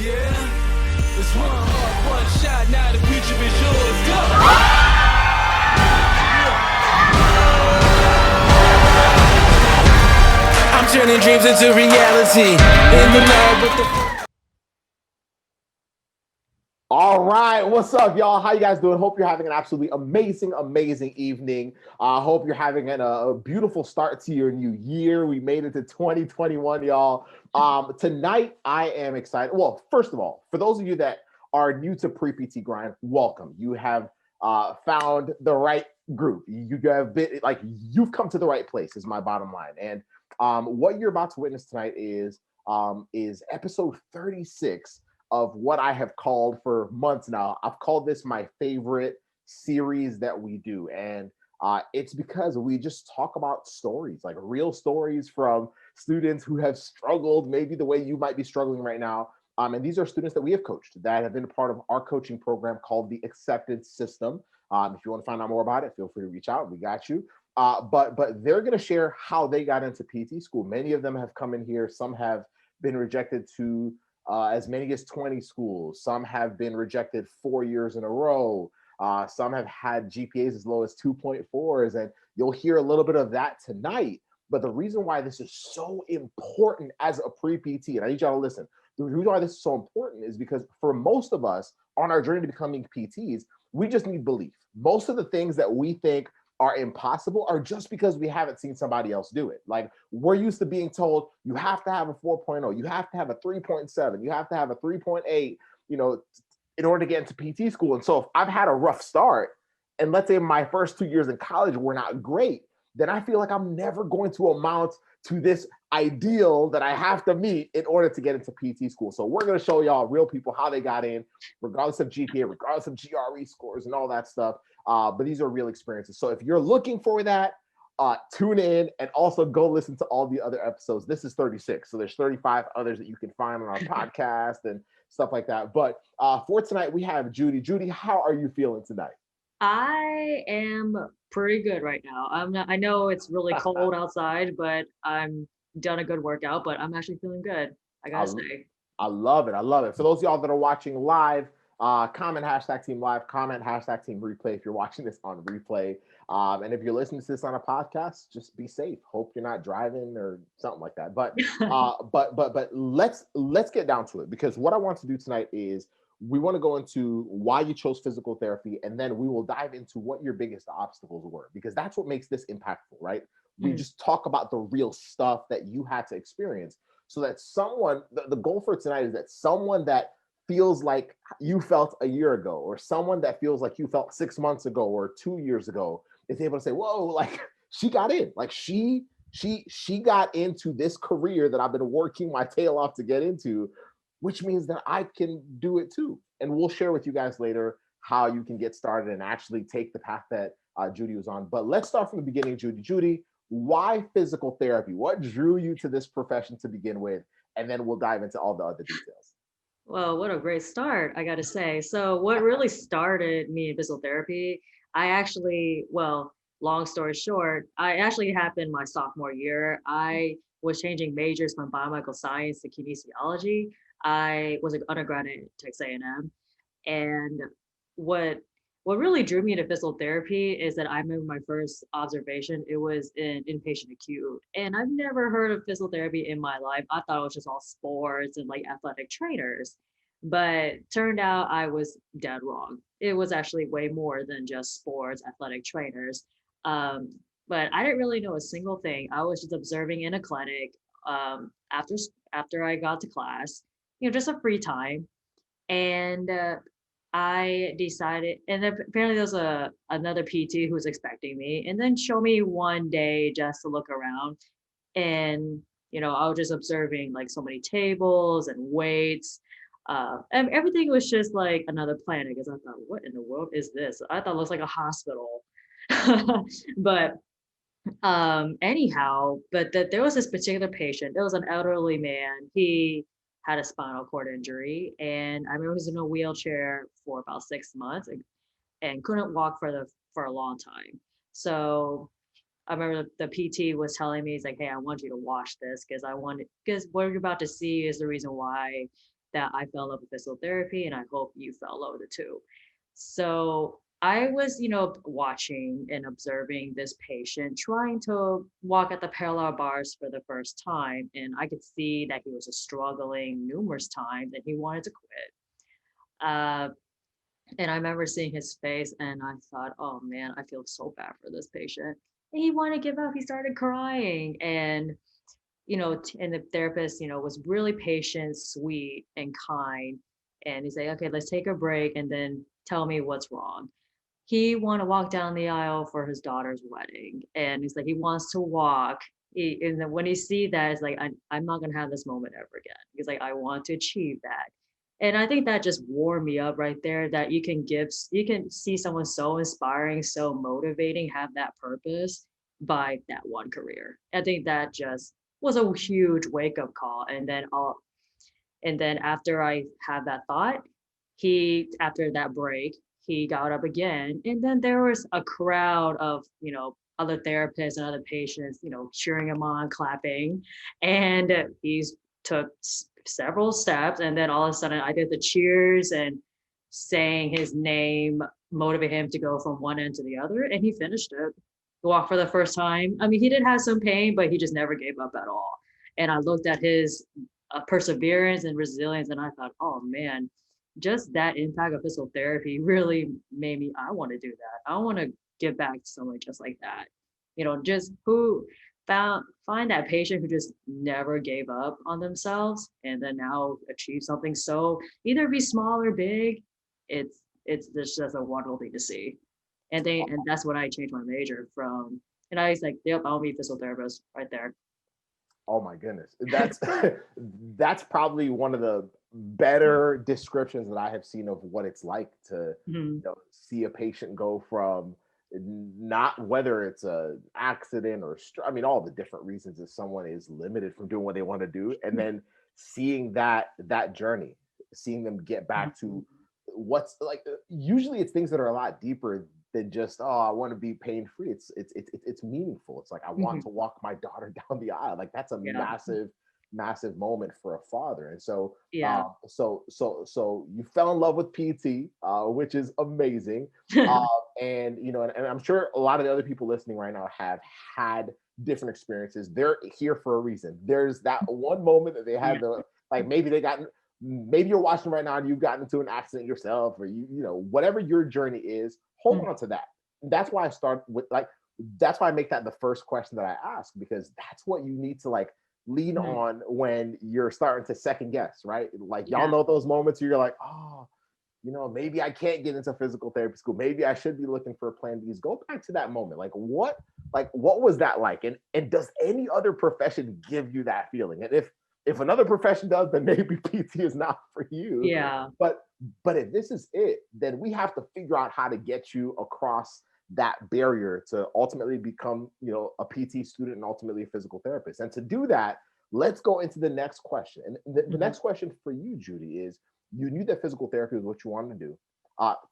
Yeah, it's one heart, one shot, now the future is yours. Go! I'm turning dreams into reality. In the lab with the... All right, what's up, y'all? How you guys doing? Hope you're having an absolutely amazing evening. I hope you're having a beautiful start to your new year. We made it to 2021, y'all. Tonight, I am excited. Well, first of all, for those of you that are new to Pre-PT Grind, welcome. You have found the right group. You have been, like, you've come to the right place, is my bottom line. And what you're about to witness tonight is episode 36 of what I have called for months now. I've called this my favorite series that we do. And it's because we just talk about stories, like real stories from students who have struggled, maybe the way you might be struggling right now. And these are students that we have coached that have been a part of our coaching program called the Acceptance System. If you want to find out more about it, feel free to reach out. We got you. But they're going to share how they got into PT school. Many of them have come in here. Some have been rejected to as many as 20 schools. Some have been rejected 4 years in a row. Some have had GPAs as low as 2.4s, and you'll hear a little bit of that tonight. But the reason why this is so important as a pre-PT, and I need y'all to listen, the reason why this is so important is because for most of us on our journey to becoming PTs, we just need belief. Most of the things that we think are impossible are just because we haven't seen somebody else do it. Like, we're used to being told you have to have a 4.0, you have to have a 3.7, you have to have a 3.8, you know, in order to get into PT school. And so if I've had a rough start, and let's say my first 2 years in college were not great, then I feel like I'm never going to amount to this ideal that I have to meet in order to get into PT school. So we're going to show y'all real people how they got in, regardless of GPA, regardless of GRE scores and all that stuff. But these are real experiences. So if you're looking for that, tune in and also go listen to all the other episodes. This is 36. So there's 35 others that you can find on our podcast and stuff like that. But for tonight, we have Judy. Judy, how are you feeling tonight? I am pretty good right now. I know it's really cold outside, but I'm done a good workout, but I'm actually feeling good. I gotta say. I love it. I love it. For those of y'all that are watching live, comment #team live, comment #team replay if you're watching this on replay. And if you're listening to this on a podcast, just be safe. Hope you're not driving or something like that. But let's get down to it, because what I want to do tonight is we want to go into why you chose physical therapy, and then we will dive into what your biggest obstacles were, because that's what makes this impactful, right? We just talk about the real stuff that you had to experience, so that someone, the goal for tonight is that someone that feels like you felt a year ago, or someone that feels like you felt 6 months ago or 2 years ago, is able to say, whoa, like, she got in, like she got into this career that I've been working my tail off to get into, which means that I can do it too. And we'll share with you guys later how you can get started and actually take the path that Judy was on. But let's start from the beginning, Judy. Judy, why physical therapy? What drew you to this profession to begin with? And then we'll dive into all the other details. Well, what a great start, I gotta say. So what really started me in physical therapy, long story short, I actually happened my sophomore year. I was changing majors from biomedical science to kinesiology. I was an undergraduate at Texas A&M, and what really drew me to physical therapy is that I remember my first observation. It was in inpatient acute, and I've never heard of physical therapy in my life. I thought it was just all sports and like athletic trainers, but turned out I was dead wrong. It was actually way more than just sports, athletic trainers. But I didn't really know a single thing. I was just observing in a clinic after I got to class, just a free time. And I decided, and then apparently there was another PT who was expecting me, and then show me one day just to look around. And, I was just observing like so many tables and weights. And everything was just like another planet, because I thought, what in the world is this? I thought it was like a hospital. But there was this particular patient. There was an elderly man. He had a spinal cord injury, and I remember he was in a wheelchair for about 6 months and couldn't walk for a long time. So I remember the PT was telling me, he's like, hey, I want you to watch this, because what you're about to see is the reason why that I fell in love with physical therapy, and I hope you fell in love with it too. So I was, watching and observing this patient trying to walk at the parallel bars for the first time, and I could see that he was struggling numerous times and he wanted to quit. Uh, and I remember seeing his face and I thought, oh man, I feel so bad for this patient. And he wanted to give up. He started crying. And, and the therapist, was really patient, sweet, and kind. And he's like, okay, let's take a break and then tell me what's wrong. He wanted to walk down the aisle for his daughter's wedding. And he's like, he wants to walk. And then when he see that, it's like, I'm not going to have this moment ever again. He's like, I want to achieve that. And I think that just warmed me up right there, that you can see someone so inspiring, so motivating, have that purpose by that one career. I think that just was a huge wake up call. And then after I had that thought, after that break, he got up again. And then there was a crowd of, other therapists and other patients, cheering him on, clapping. And he's took several steps, and then all of a sudden I did the cheers and saying his name motivate him to go from one end to the other, and he finished it. He walked for the first time. I mean, he did have some pain, but he just never gave up at all. And I looked at his perseverance and resilience, and I thought, oh man, just that impact of physical therapy really made me, I want to do that. I want to give back to someone just like that. Just who find that patient who just never gave up on themselves and then now achieve something so either be small or big. It's just a wonderful thing to see. And that's when I changed my major from, and I was like, yep, I'll be a physical therapist right there. Oh my goodness. That's probably one of the better descriptions that I have seen of what it's like to see a patient go from, not whether it's a accident or all the different reasons that someone is limited from doing what they want to do, and then seeing that journey, seeing them get back to what's like, usually it's things that are a lot deeper than just, oh, I want to be pain free. It's meaningful. It's like, I want to walk my daughter down the aisle. Like that's a massive moment for a father. And so so you fell in love with PT, which is amazing. And and I'm sure a lot of the other people listening right now have had different experiences. They're here for a reason. There's that one moment that they had maybe you're watching right now and you've gotten into an accident yourself, or whatever your journey is, hold on to that. That's why I start with that's why I make that the first question that I ask, because that's what you need to lean on when you're starting to second guess, right? Y'all know those moments where you're like, oh, maybe I can't get into physical therapy school. Maybe I should be looking for plan Bs. Go back to that moment. What was that like? And does any other profession give you that feeling? And if another profession does, then maybe PT is not for you. Yeah. But if this is it, then we have to figure out how to get you across that barrier to ultimately become, a PT student and ultimately a physical therapist. And to do that, let's go into the next question. And the next question for you, Judy, is, you knew that physical therapy was what you wanted to do.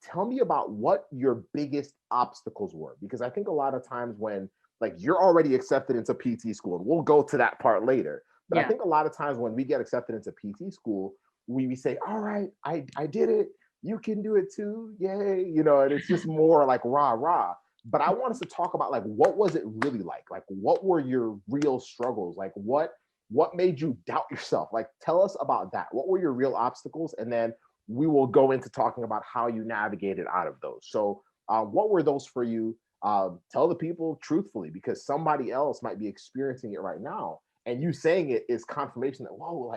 Tell me about what your biggest obstacles were, because I think a lot of times when you're already accepted into PT school, and we'll go to that part later, but I think a lot of times when we get accepted into PT school, we say, all right, I did it. You can do it too. Yay. And it's just more like rah, rah. But I want us to talk about what was it really like? What were your real struggles? What made you doubt yourself? Tell us about that. What were your real obstacles? And then we will go into talking about how you navigated out of those. So what were those for you? Tell the people truthfully, because somebody else might be experiencing it right now. And you saying it is confirmation that, whoa,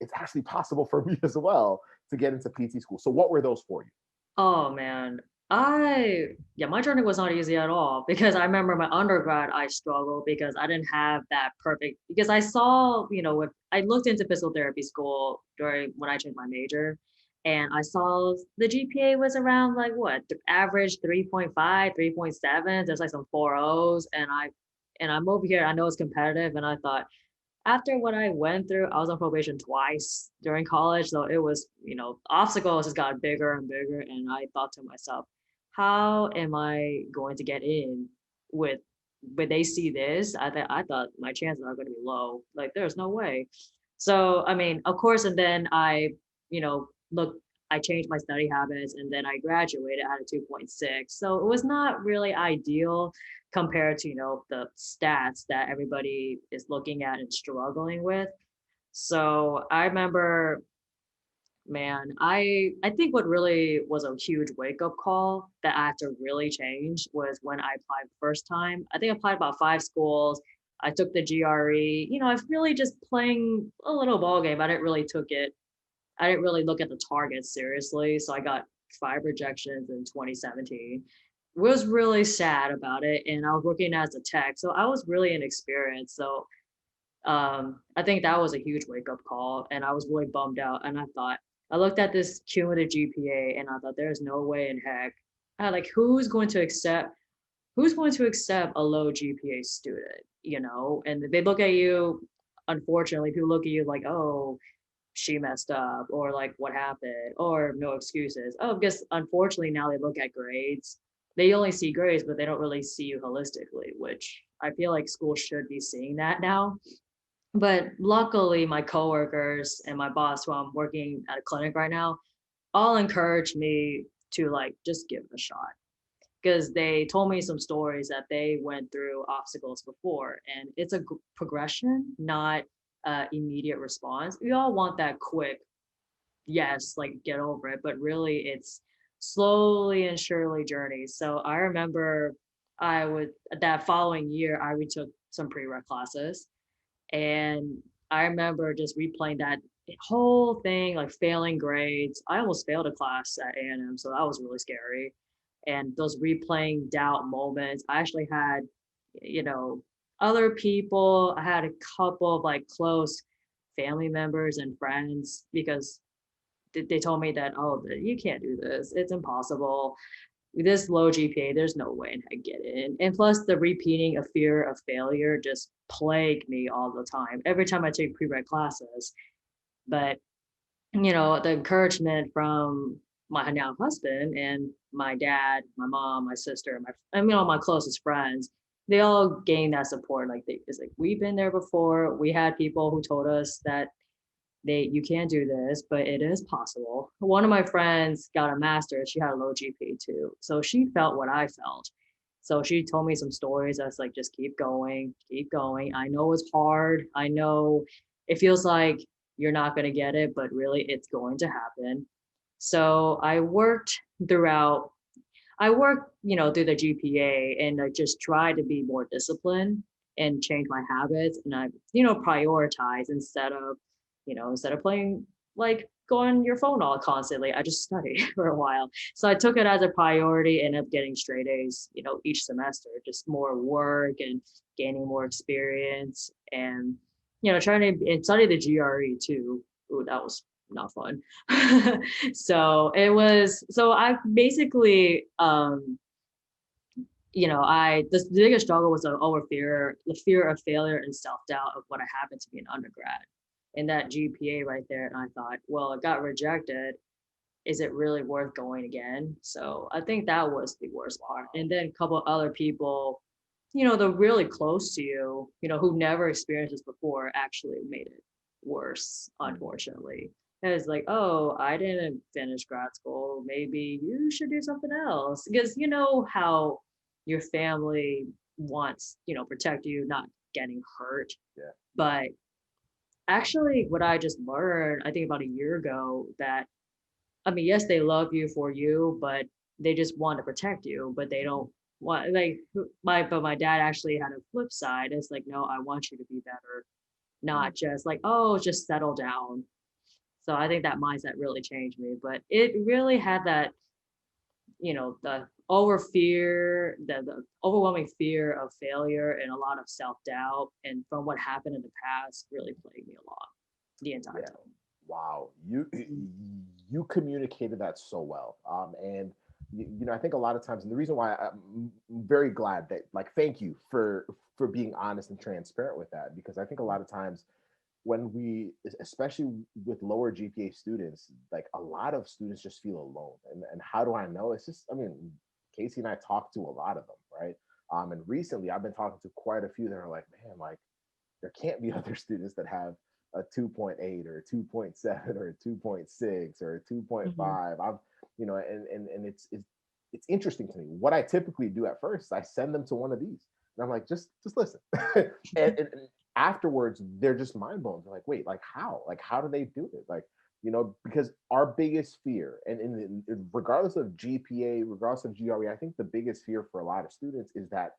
it's actually possible for me as well to get into PT school. So what were those for you? Oh man, my journey was not easy at all, because I remember my undergrad, I struggled because I didn't have that perfect, because I saw, when I looked into physical therapy school when I changed my major, and I saw the GPA was around the average 3.5, 3.7. There's some 4.0s, and I'm over here. I know it's competitive, and I thought, after what I went through, I was on probation twice during college. So it was, obstacles just got bigger and bigger. And I thought to myself, how am I going to get in when they see this? I thought my chances are going to be low. There's no way. So, of course, and then I look, I changed my study habits and then I graduated at a 2.6. So it was not really ideal compared to, the stats that everybody is looking at and struggling with. So I remember, man, I think what really was a huge wake up call that I had to really change was when I applied the first time. I think I applied about 5 schools. I took the GRE. I was really just playing a little ball game. I didn't really look at the targets seriously. So I got 5 rejections in 2017. Was really sad about it. And I was working as a tech. So I was really inexperienced. So I think that was a huge wake up call, and I was really bummed out. And I looked at this cumulative GPA, and I thought, there's no way in heck, who's going to accept a low GPA student, And they look at you. Unfortunately, people look at you like, oh, she messed up, or like, what happened, or no excuses. Oh, because unfortunately now they look at grades. They only see grades, but they don't really see you holistically, which I feel like schools should be seeing that now. But luckily, my coworkers and my boss, who I'm working at a clinic right now, all encouraged me to just give it a shot, because they told me some stories that they went through obstacles before, and it's a progression, not immediate response. We all want that quick, yes, get over it, but really it's slowly and surely journey. So I remember that following year, I retook some pre-req classes, and I remember just replaying that whole thing, failing grades. I almost failed a class at A&M, so that was really scary. And those replaying doubt moments, I actually had, other people. I had a couple of close family members and friends, because they told me that, oh, you can't do this. It's impossible. This low GPA, there's no way in heck get in. And plus the repeating of fear of failure just plagued me all the time, every time I take pre-req classes. But, the encouragement from my now husband and my dad, my mom, my sister, all my closest friends, they all gained that support. It's like, we've been there before. We had people who told us that you can't do this, but it is possible. One of my friends got a master's. She had a low GPA too. So she felt what I felt. So she told me some stories that's like, just keep going, keep going. I know it's hard. I know it feels like you're not going to get it, but really it's going to happen. So I worked, through the GPA, and I just tried to be more disciplined and change my habits. And I, prioritize instead of playing, going on your phone all constantly. I just studied for a while. So I took it as a priority, ended up getting straight A's, each semester, just more work and gaining more experience, and, trying to study the GRE too. Ooh, that was not fun. So I basically, the biggest struggle was the fear of failure and self-doubt of what happened to me in undergrad, and that GPA right there. And I thought, well, it got rejected. Is it really worth going again? So I think that was the worst part. And then a couple other people, they're really close to you, who never experienced this before, actually made it worse, unfortunately. And it's like, oh, I didn't finish grad school. Maybe you should do something else. Because you know how your family wants, protect you, not getting hurt. Yeah. But actually, what I just learned, I think about a year ago, that, I mean, yes, they love you for you, but they just want to protect you, but they don't want, but my dad actually had a flip side. It's like, no, I want you to be better, not just like, oh, just settle down. So I think that mindset really changed me, but it really had that, the overwhelming fear of failure and a lot of self-doubt, and from what happened in the past, really plagued me a lot the entire time. Wow, you communicated that so well, and I think a lot of times, and the reason why I'm very glad that, thank you for being honest and transparent with that, because I think a lot of times when we, especially with lower GPA students, a lot of students just feel alone. And how do I know? It's just, I mean, Casey and I talked to a lot of them, right? And recently I've been talking to quite a few that are like, man, there can't be other students that have a 2.8 or a 2.7 or a 2.6 or a Hmm. 2.5. I've, and it's interesting to me. What I typically do at first, I send them to one of these, and I'm like, just listen. And afterwards, they're just mind blown. They're like, wait, like how? Like how do they do it? Like, because our biggest fear, and regardless of GPA, regardless of GRE, I think the biggest fear for a lot of students is that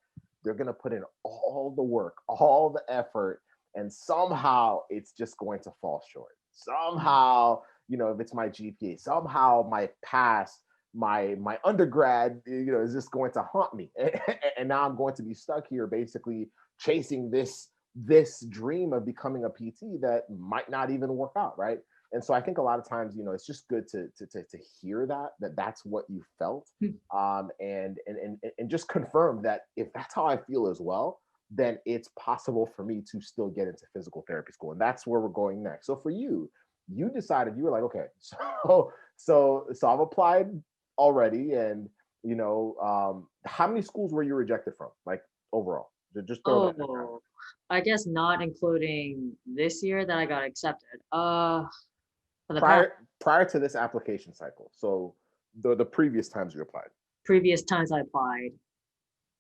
they're going to put in all the work, all the effort, and somehow it's just going to fall short. Somehow, if it's my GPA, somehow my past, my undergrad, is just going to haunt me, and now I'm going to be stuck here, basically chasing this dream of becoming a PT that might not even work out, right? And so I think a lot of times, it's just good to hear that that's what you felt, and just confirm that if that's how I feel as well, then it's possible for me to still get into physical therapy school, and that's where we're going next. So for you, you decided, you were like, okay, so I've applied already, and how many schools were you rejected from, like overall? Just throw that in there. Oh, I guess not including this year that I got accepted. For the past Prior to this application cycle, so the previous times you applied. previous times I applied,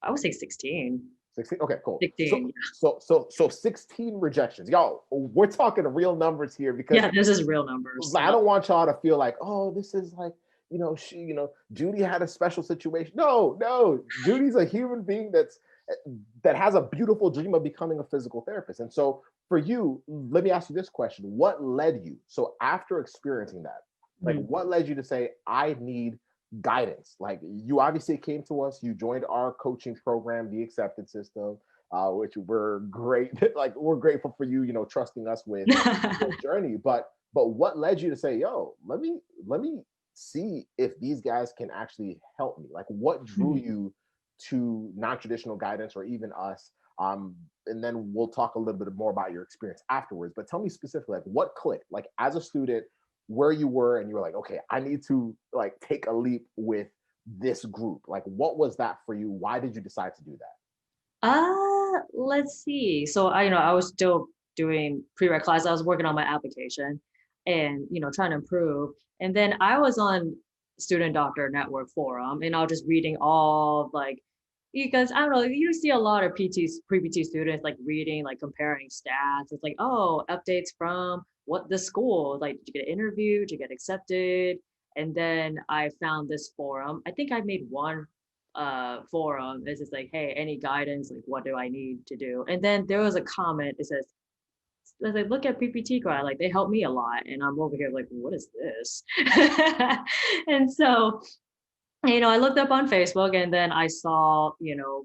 I would say 16. 16. Okay, cool. 16. So 16 rejections. Y'all, we're talking real numbers here, because Yeah, this is real numbers. I don't want y'all to feel like, oh, this is like, Judy had a special situation. No, Judy's a human being that has a beautiful dream of becoming a physical therapist. And so for you, let me ask you this question. What led you? So after experiencing that, like Mhm. what led you to say, I need guidance? Like, you obviously came to us, you joined our coaching program, the acceptance system, which we're great. Like, we're grateful for you, trusting us with your journey. But what led you to say, yo, let me see if these guys can actually help me? Like, what drew Mhm. you to non-traditional guidance, or even us? And then we'll talk a little bit more about your experience afterwards. But tell me specifically, like, what clicked, like as a student, where you were, and you were like, okay, I need to like take a leap with this group. Like, what was that for you? Why did you decide to do that? Let's see. So I was still doing prereq class. I was working on my application and, trying to improve. And then I was on Student Doctor Network forum, and I was just reading all like, because I don't know, you see a lot of PTs, pre-PT students like reading, like comparing stats. It's like, oh, updates from what the school, like, did you get an interview? Did you get accepted? And then I found this forum. I think I made one forum. It's just like, hey, any guidance, like what do I need to do? And then there was a comment. It says, like, look at PPT guy, like they help me a lot, and I'm over here like, what is this? And so, I looked up on Facebook, and then I saw,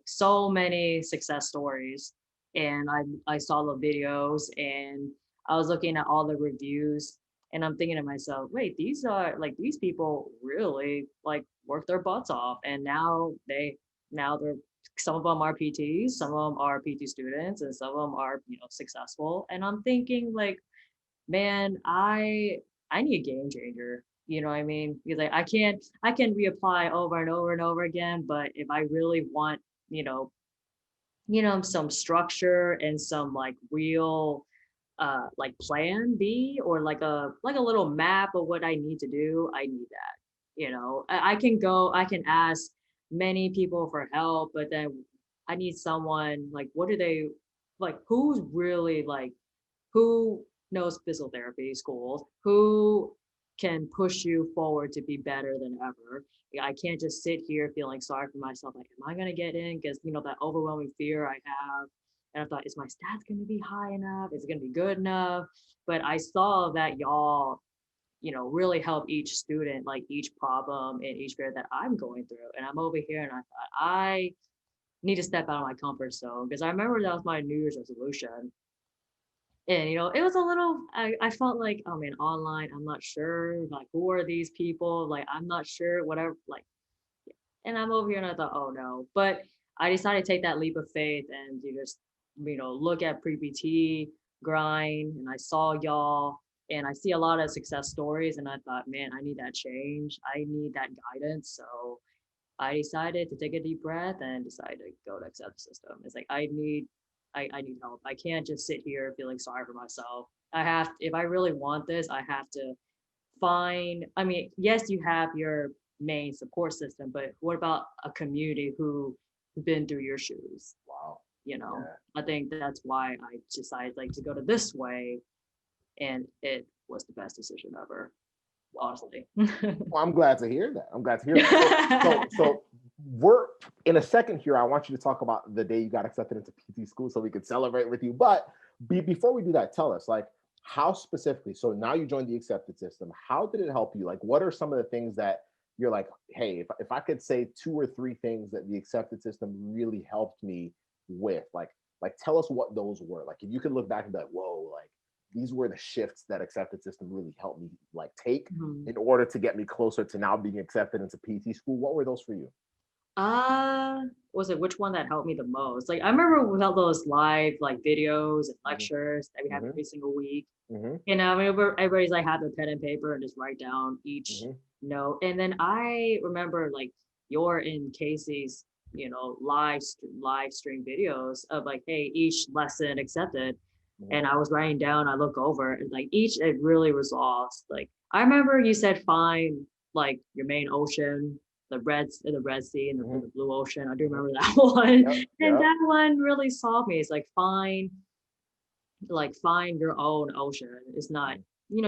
so many success stories, and I saw the videos, and I was looking at all the reviews, and I'm thinking to myself, wait, these people really like work their butts off, and now they're some of them are PTs, some of them are PT students, and some of them are, successful. And I'm thinking like, man, I need a game changer. You know what I mean? Because like I can reapply over and over and over again, but if I really want, you know, some structure and some like real like plan B, or like a little map of what I need to do, I need that. I can ask many people for help, but then I need someone like, what do they like, who's really like, who knows physical therapy schools, who can push you forward to be better than ever. I can't just sit here feeling sorry for myself, like, am I going to get in? Because that overwhelming fear I have. And I thought, is my stats going to be high enough? Is it going to be good enough? But I saw that y'all, really help each student, like each problem and each fear that I'm going through. And I'm over here, and I thought, I need to step out of my comfort zone, because I remember that was my New Year's resolution. And it was a little, I felt like, oh man, online, I'm not sure, like, who are these people? Like, I'm not sure, whatever, like, and I'm over here, and I thought, oh no. But I decided to take that leap of faith, and you just, look at pre-PT grind, and I saw y'all, and I see a lot of success stories, and I thought, man, I need that change. I need that guidance. So I decided to take a deep breath and decide to go to accept the system. It's like, I need help. I can't just sit here feeling sorry for myself. if I really want this, I have to find, I mean, yes, you have your main support system, but what about a community who been through your shoes? Wow. You know, Yeah. I think that's why I decided like to go to this way, and it was the best decision ever, honestly. Well, I'm glad to hear that. I'm glad to hear that. So we're in a second here. I want you to talk about the day you got accepted into PT school so we could celebrate with you. But before we do that, tell us like how specifically. So now you joined the accepted system. How did it help you? Like, what are some of the things that you're like, hey, if I could say 2 or 3 things that the accepted system really helped me with, like tell us what those were. Like, if you could look back and be like, whoa, like these were the shifts that accepted system really helped me like take Mhm. in order to get me closer to now being accepted into PT school. What were those for you? Uh, was it which one that helped me the most? Like I remember without those live like videos and Hmm. lectures that we have Hmm. every single week. Hmm. You know, I mean, everybody's like have a pen and paper and just write down each Hmm. note. And then I remember like your and Casey's, live stream videos of like, hey, each lesson accepted. Hmm. And I was writing down, I look over and like each it really resolves. Like I remember you said find like your main ocean, the Red Sea and Hmm. the Blue Ocean. I do Hmm. remember that one. Yep. And Yep. that one really solved me. It's like find your own ocean. It's not, you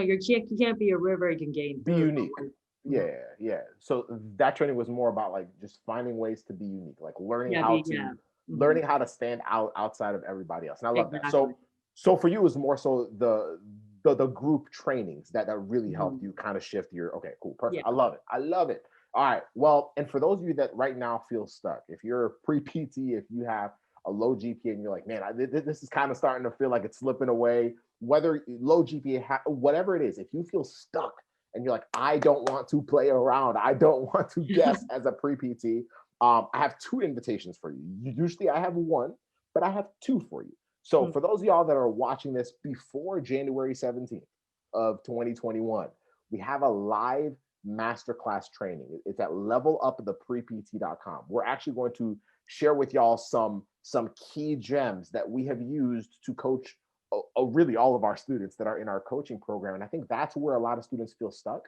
can't be a river, you can gain Be through. unique. Mhm. Yeah, yeah. So that training was more about like just finding ways to be unique, like Yeah, yeah. Mhm. learning how to stand out outside of everybody else. And I love that. Exactly. So for you, it was more so the group trainings that really helped Mhm. you kind of shift your okay, cool, Yeah. perfect. I love it. I love it. All right. Well, and for those of you that right now feel stuck, if you're pre PT, if you have a low GPA and you're like, man, this is kind of starting to feel like it's slipping away. Whether low GPA, whatever it is, if you feel stuck and you're like, I don't want to play around, I don't want to guess as a pre PT, I have 2 invitations for you. Usually I have 1, but I have 2 for you. So Mhm. for those of y'all that are watching this before January 17th of 2021, we have a live masterclass training. It's at leveluptheprept.com. We're actually going to share with y'all some key gems that we have used to coach really all of our students that are in our coaching program. And I think that's where a lot of students feel stuck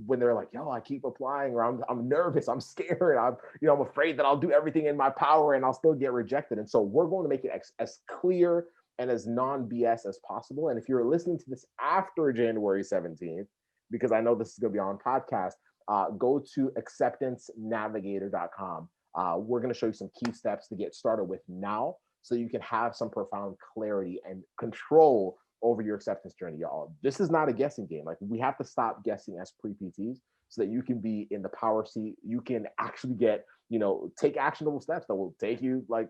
when they're like, yo, I keep applying, or I'm nervous, I'm scared, I'm afraid that I'll do everything in my power and I'll still get rejected. And so we're going to make it as clear and as non-BS as possible. And if you're listening to this after January 17th, because I know this is going to be on podcast, go to acceptancenavigator.com. We're going to show you some key steps to get started with now so you can have some profound clarity and control over your acceptance journey, y'all. This is not a guessing game. Like, we have to stop guessing as pre-PTs so that you can be in the power seat. You can actually get, take actionable steps that will take you like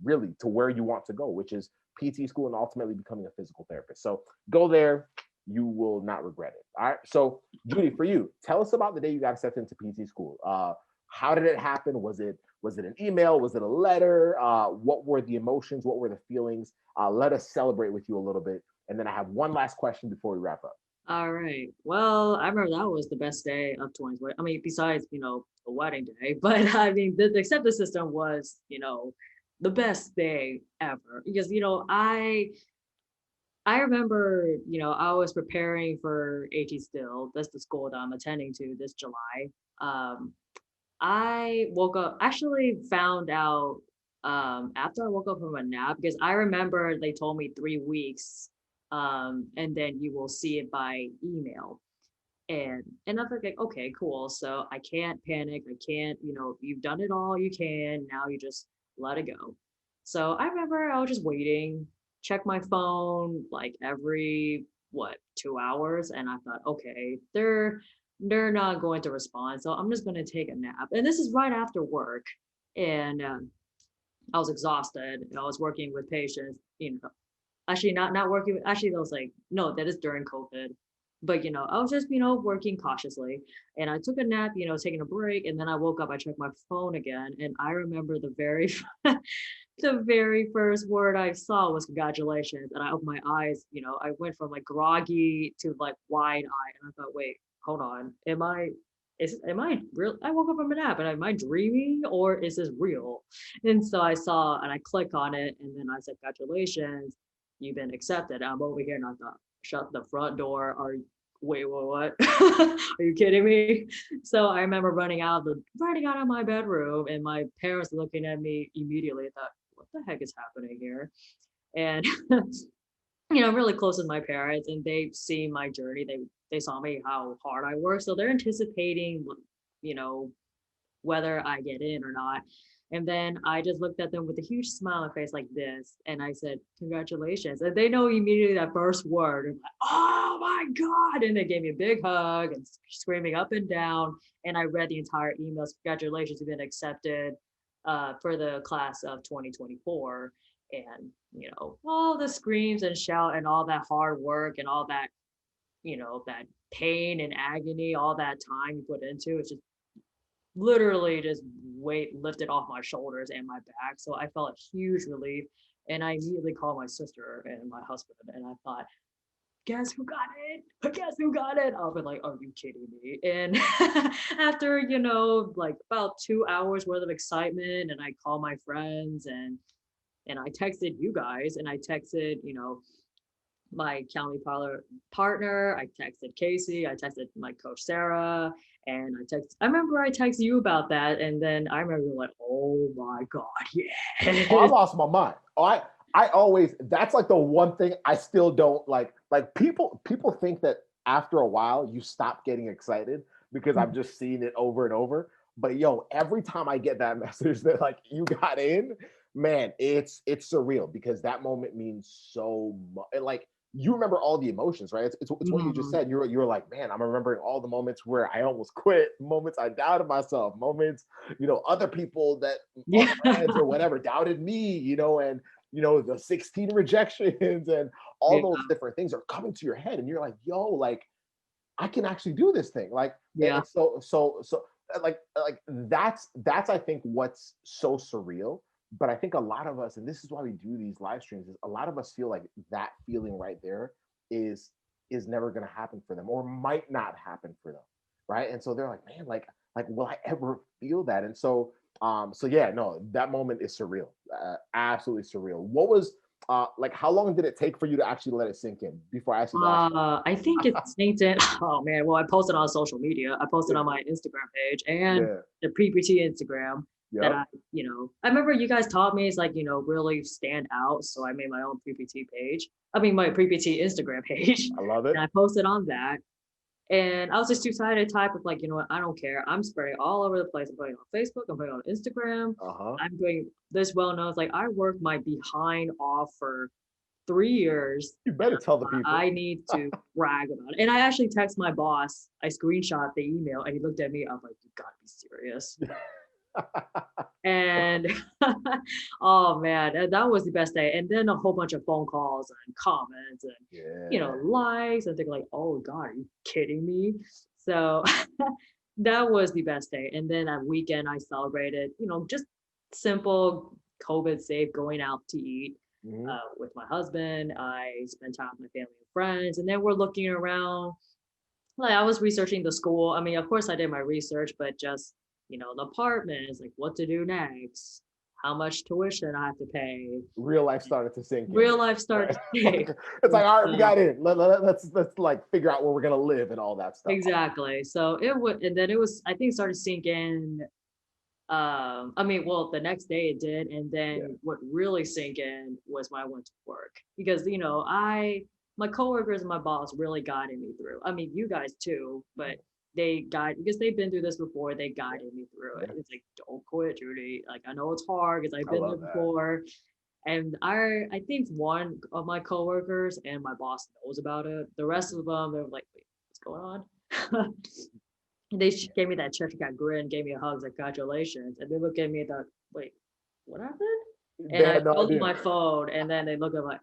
really to where you want to go, which is PT school and ultimately becoming a physical therapist. So go there. You will not regret it. All right. So Judy, for you, tell us about the day you got accepted into PT school. How did it happen? Was it an email? Was it a letter? What were the emotions? What were the feelings? Let us celebrate with you a little bit. And then I have one last question before we wrap up. All right. Well, I remember that was the best day of 2020. I mean, besides, the wedding day, but I mean, the acceptance system was, the best day ever because, I remember, I was preparing for AT Still. That's the school that I'm attending to this July. Um, I woke up, actually found out after I woke up from a nap because I remember they told me 3 weeks, and then you will see it by email. And I was like, okay, cool. So I can't panic. I can't, you've done it all you can. Now you just let it go. So I remember I was just waiting, check my phone like every 2 hours, and I thought, okay, they're not going to respond, so I'm just going to take a nap. And this is right after work, and I was exhausted. I was working with patients, actually not working. Actually, that was like no, that is during COVID. But I was just working cautiously, and I took a nap, taking a break, and then I woke up. I checked my phone again, and I remember the very the very first word I saw was congratulations, and I opened my eyes. I went from like groggy to like wide eyed, and I thought, wait, hold on, am I real? I woke up from a nap, and am I dreaming or is this real? And so I saw, and I click on it, and then I said congratulations. you've been accepted. I'm over here and I thought, shut the front door. Wait, what? Are you kidding me? So I remember running out of my bedroom, and my parents looking at me immediately. I thought, what the heck is happening here? And I'm really close with my parents, and they've seen my journey. They saw me how hard I work, so they're anticipating, you know, whether I get in or not. And then I just looked at them with a huge smile on my face like this, and I said, "Congratulations!" And they know immediately that first word. And like, oh my God! And they gave me a big hug and screaming up and down. And I read the entire email. Congratulations, you've been accepted for the class of 2024. And all the screams and shout and all that hard work and all that, that pain and agony, all that time you put into it's just literally just weight lifted off my shoulders and my back. So I felt a huge relief. And I immediately called my sister and my husband, and I thought, guess who got it? Guess who got it? I'll be like, are you kidding me? And after, like about 2 hours worth of excitement, and I called my friends, and I texted you guys, and I texted, my county partner, I texted Casey, I texted my coach Sarah, and I remember I texted you about that, and then I remember like, oh my God, yeah. Oh, I lost my mind. Oh, I always, that's like the one thing I still don't like people think that after a while you stop getting excited because I'm just seeing it over and over. But yo, every time I get that message that like you got in, man, it's surreal because that moment means so much. Like you remember all the emotions, right? It's what you just said. You're like, man, I'm remembering all the moments where I almost quit, moments I doubted myself, moments, other people that friends or whatever doubted me, and the 16 rejections and all those different things are coming to your head, and you're like, yo, like I can actually do this thing. Like, so like that's I think what's so surreal. But I think a lot of us, and this is why we do these live streams, is a lot of us feel like that feeling right there is never going to happen for them, or might not happen for them, right? And so they're like, man, like will I ever feel that? And so yeah, no, that moment is surreal, absolutely surreal. What was like, how long did it take for you to actually let it sink in before I actually I think it synced in. Oh man, well, I posted on social media. I posted on my Instagram page and the PPT Instagram. That I remember you guys taught me is like, really stand out. So I made my own PPT page. My PPT Instagram page. I love it. And I posted on that. And I was just too tired to type of like, you know what, I don't care. I'm spreading all over the place. I'm putting on Facebook, I'm putting on Instagram. I'm doing this well known. Like I worked my behind off for 3 years. You better tell the people. I need to brag about it. And I actually text my boss. I screenshot the email and he looked at me. I'm like, you gotta be serious. And oh man, that was the best day. And then a whole bunch of phone calls and comments and likes, and they're like, oh God, are you kidding me? So that was the best day. And then that weekend I celebrated, just simple COVID safe, going out to eat with my husband. I spent time with my family and friends, and then we're looking around. Like I was researching the school. Of course I did my research, but just the apartments, like what to do next, how much tuition I have to pay. Real life started to sink in. Real life started to sink. It's like, all right, we got in. Let's like figure out where we're gonna live and all that stuff. Exactly. So it would, and then it was, I think, started to sink in. The next day it did, and then what really sank in was when I went to work, because my coworkers and my boss really guided me through. You guys too, but they guide, because they've been through this before. They guided me through it. It's like, don't quit, Judy. Like I know it's hard because I've been there before. And I think one of my coworkers and my boss knows about it. The rest of them, they're like, wait, what's going on? They gave me that church got grin, gave me a hug, like, congratulations. And they look at me and thought, wait, what happened? And I told them my phone, and then they look at like,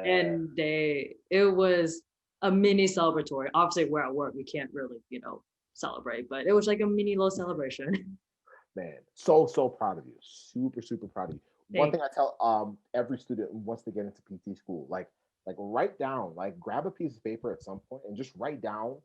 and it was a mini celebratory. Obviously, we're at work, we can't really, celebrate, but it was like a mini little celebration. Man, so proud of you. Super, super proud of you. One thing I tell every student who wants to get into PT school, like write down, like grab a piece of paper at some point and just write down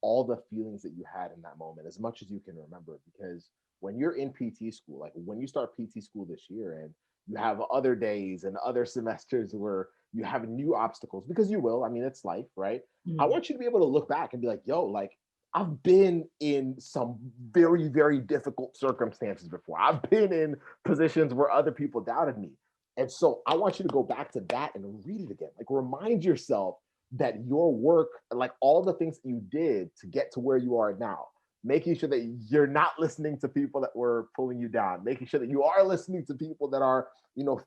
all the feelings that you had in that moment, as much as you can remember. Because when you're in PT school, like when you start PT school this year, and You have other days and other semesters where you have new obstacles, because you will. I mean, it's life, right? I Mhm. want you to be able to look back and be like, yo, like I've been in some very, very difficult circumstances before. I've been in positions where other people doubted me. And so I want you to go back to that and read it again. Like remind yourself that your work, like all the things that you did to get to where you are now, making sure that you're not listening to people that were pulling you down, making sure that you are listening to people that are,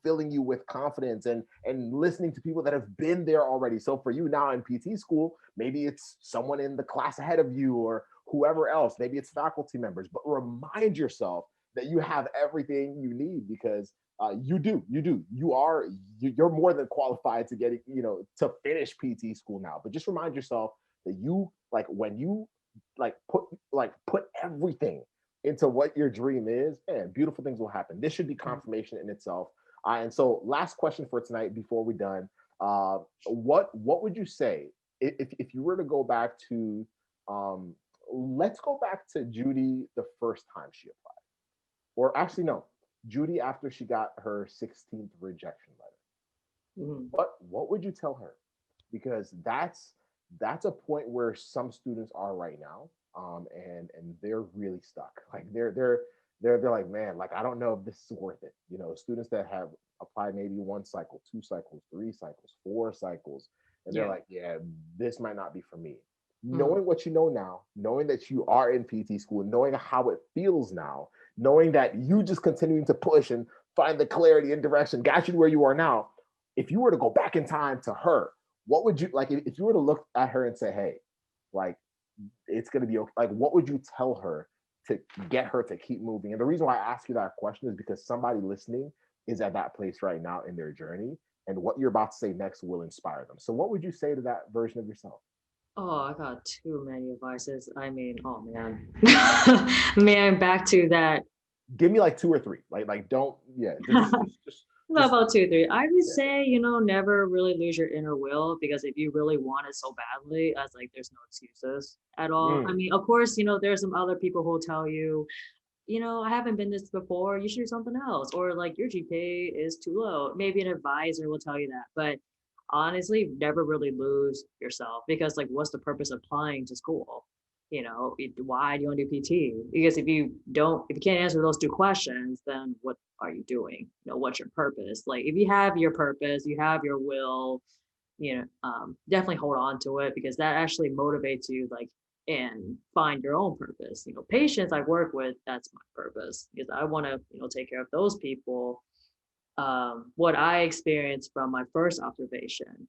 filling you with confidence, and listening to people that have been there already. So for you now in PT school, maybe it's someone in the class ahead of you or whoever else, maybe it's faculty members, but remind yourself that you have everything you need, because you're more than qualified to get, to finish PT school now. But just remind yourself that you, like, when you put everything into what your dream is, man, beautiful things will happen. This should be confirmation in itself. And so last question for tonight before we're done. What would you say if you were to go back to, let's go back to Judy the first time she applied, or actually no, Judy after she got her 16th rejection letter. Mhm. What would you tell her? Because that's a point where some students are right now, and they're really stuck. Like they're like, man, like I don't know if this is worth it. Students that have applied maybe one cycle, two cycles, three cycles, four cycles, and they're Yeah. like, yeah, this might not be for me. Mhm. Knowing what you know now, knowing that you are in PT school, knowing how it feels now, knowing that you just continuing to push and find the clarity and direction got you to where you are now. If you were to go back in time to her, what would you like if you were to look at her and say, hey, like it's gonna be okay, like what would you tell her to get her to keep moving? And the reason why I ask you that question is because somebody listening is at that place right now in their journey, and what you're about to say next will inspire them. So what would you say to that version of yourself? Oh, I got too many advices. I mean, oh man. Man, back to that. Give me like two or three. Like don't, yeah, Not just about two, three. I would yeah. say, never really lose your inner will, because if you really want it so badly, as like there's no excuses at all. I Mm, mean, of course, there's some other people who'll tell you, I haven't been this before, you should do something else. Or like your GPA is too low. Maybe an advisor will tell you that. But honestly, never really lose yourself, because like what's the purpose of applying to school? Why do you want to do PT? Because if you can't answer those two questions, then what are you doing? What's your purpose? Like if you have your purpose, you have your will, definitely hold on to it, because that actually motivates you, like, and find your own purpose. Patients I work with, that's my purpose, because I want to, take care of those people. What I experienced from my first observation,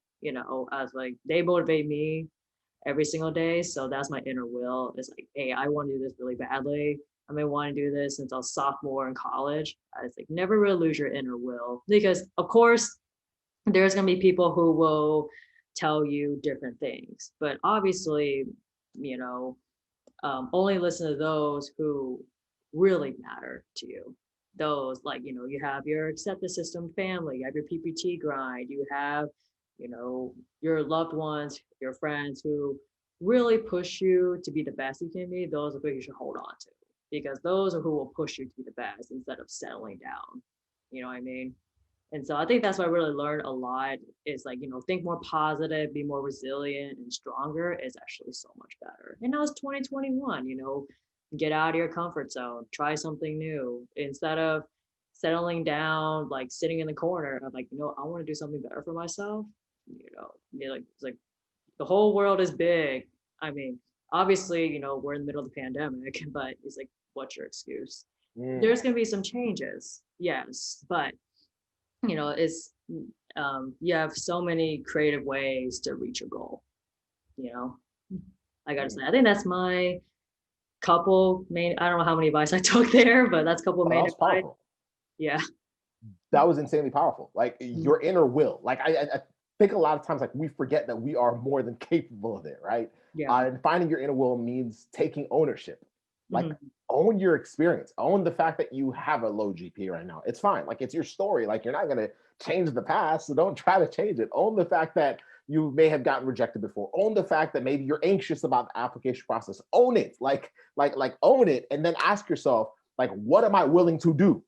as like they motivate me every single day. So that's my inner will. It's like, hey, I want to do this really badly. I may want to do this since I was sophomore in college. I was like, never really lose your inner will, because of course there's going to be people who will tell you different things, but obviously, you know, only listen to those who really matter to you. Those, like, you have your acceptance system family, you have your PPT grind, you have, your loved ones, your friends who really push you to be the best you can be. Those are who you should hold on to, because those are who will push you to be the best instead of settling down. You know what I mean? And so I think that's what I really learned a lot is, like, think more positive, be more resilient and stronger is actually so much better. And now it's 2021, get out of your comfort zone, try something new instead of settling down, like sitting in the corner of like, I want to do something better for myself. It's like the whole world is big. I mean, obviously, we're in the middle of the pandemic, but it's like, what's your excuse? mm. There's going to be some changes, yes, but it's you have so many creative ways to reach a goal. You know, I gotta say, I think that's my couple main. I don't know how many advice I took there, but that's a couple Oh, that main was advice. powerful. Yeah. That was insanely powerful. Like Mhm. your inner will. Like I think a lot of times, like we forget that we are more than capable of it, right? Yeah. And finding your inner will means taking ownership. Like Mhm. own your experience, own the fact that you have a low GPA right now. It's fine. Like it's your story. Like you're not gonna change the past, so don't try to change it. Own the fact that you may have gotten rejected before. Own the fact that maybe you're anxious about the application process. Own it. Like own it, and then ask yourself, like, what am I willing to do?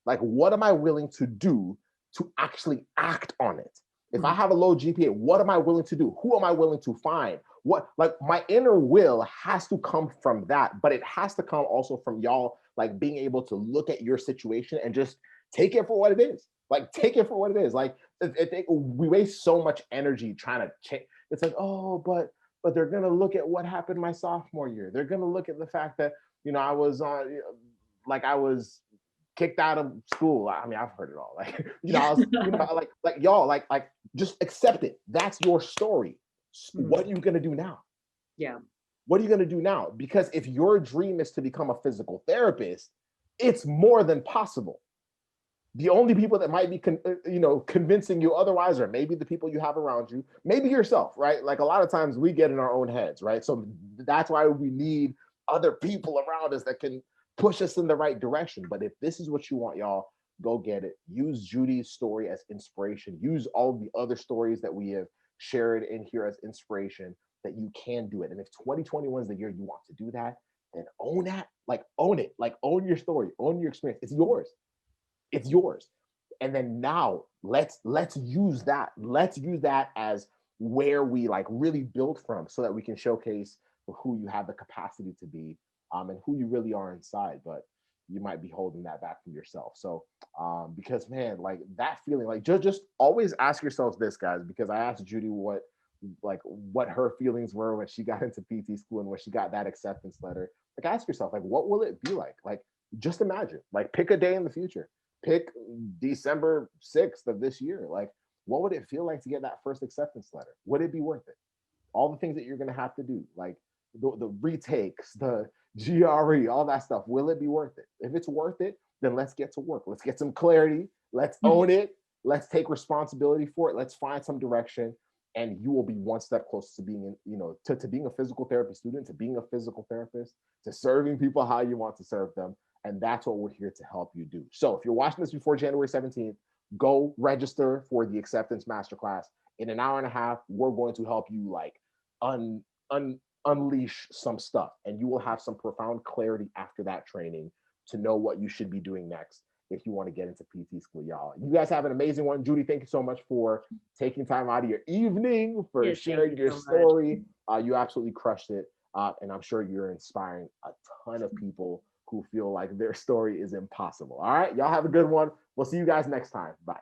Like, what am I willing to do to actually act on it? If I have a low GPA, what am I willing to do? Who am I willing to find? What, like, my inner will has to come from that, but it has to come also from y'all, like, being able to look at your situation and just take it for what it is. Like, take it for what it is. Like, we waste so much energy trying to change. It's like, oh, but they're gonna look at what happened my sophomore year. They're gonna look at the fact that, you know, I was I was kicked out of school. I mean, I've heard it all. Like, you know, I was, you know, like y'all, like just accept it. That's your story. What are you gonna do now? Yeah. What are you gonna do now? Because if your dream is to become a physical therapist, it's more than possible. The only people that might be, convincing you otherwise are maybe the people you have around you, maybe yourself, right? Like, a lot of times we get in our own heads, right? So that's why we need other people around us that can push us in the right direction. But if this is what you want, y'all, go get it. Use Judy's story as inspiration. Use all the other stories that we have shared in here as inspiration, that you can do it. And if 2021 is the year you want to do that, then own that. Like, own it. Like, own your story, own your experience. It's yours. It's yours. And then now let's use that. Let's use that as where we, like, really build from, so that we can showcase who you have the capacity to be, and who you really are inside. But you might be holding that back from yourself. So because, man, like, that feeling, like, just always ask yourselves this, guys, because I asked Judy what her feelings were when she got into PT school and when she got that acceptance letter. Like, ask yourself, like, what will it be like? Like, just imagine, like, pick a day in the future. Pick December 6th of this year. Like, what would it feel like to get that first acceptance letter? Would it be worth it? All the things that you're going to have to do, like the retakes, the GRE, all that stuff, will it be worth it? If it's worth it, then let's get to work. Let's get some clarity. Let's own it. Let's take responsibility for it. Let's find some direction. And you will be one step closer to being, to being a physical therapy student, to being a physical therapist, to serving people how you want to serve them. And that's what we're here to help you do. So if you're watching this before January 17th, go register for the acceptance masterclass. In an hour and a half, we're going to help you, like, unleash some stuff. And you will have some profound clarity after that training to know what you should be doing next if you want to get into PT school, y'all. You guys have an amazing one. Judy, thank you so much for taking time out of your evening, for sharing your story. You absolutely crushed it. And I'm sure you're inspiring a ton of people who feel like their story is impossible. All right, y'all have a good one. We'll see you guys next time. Bye.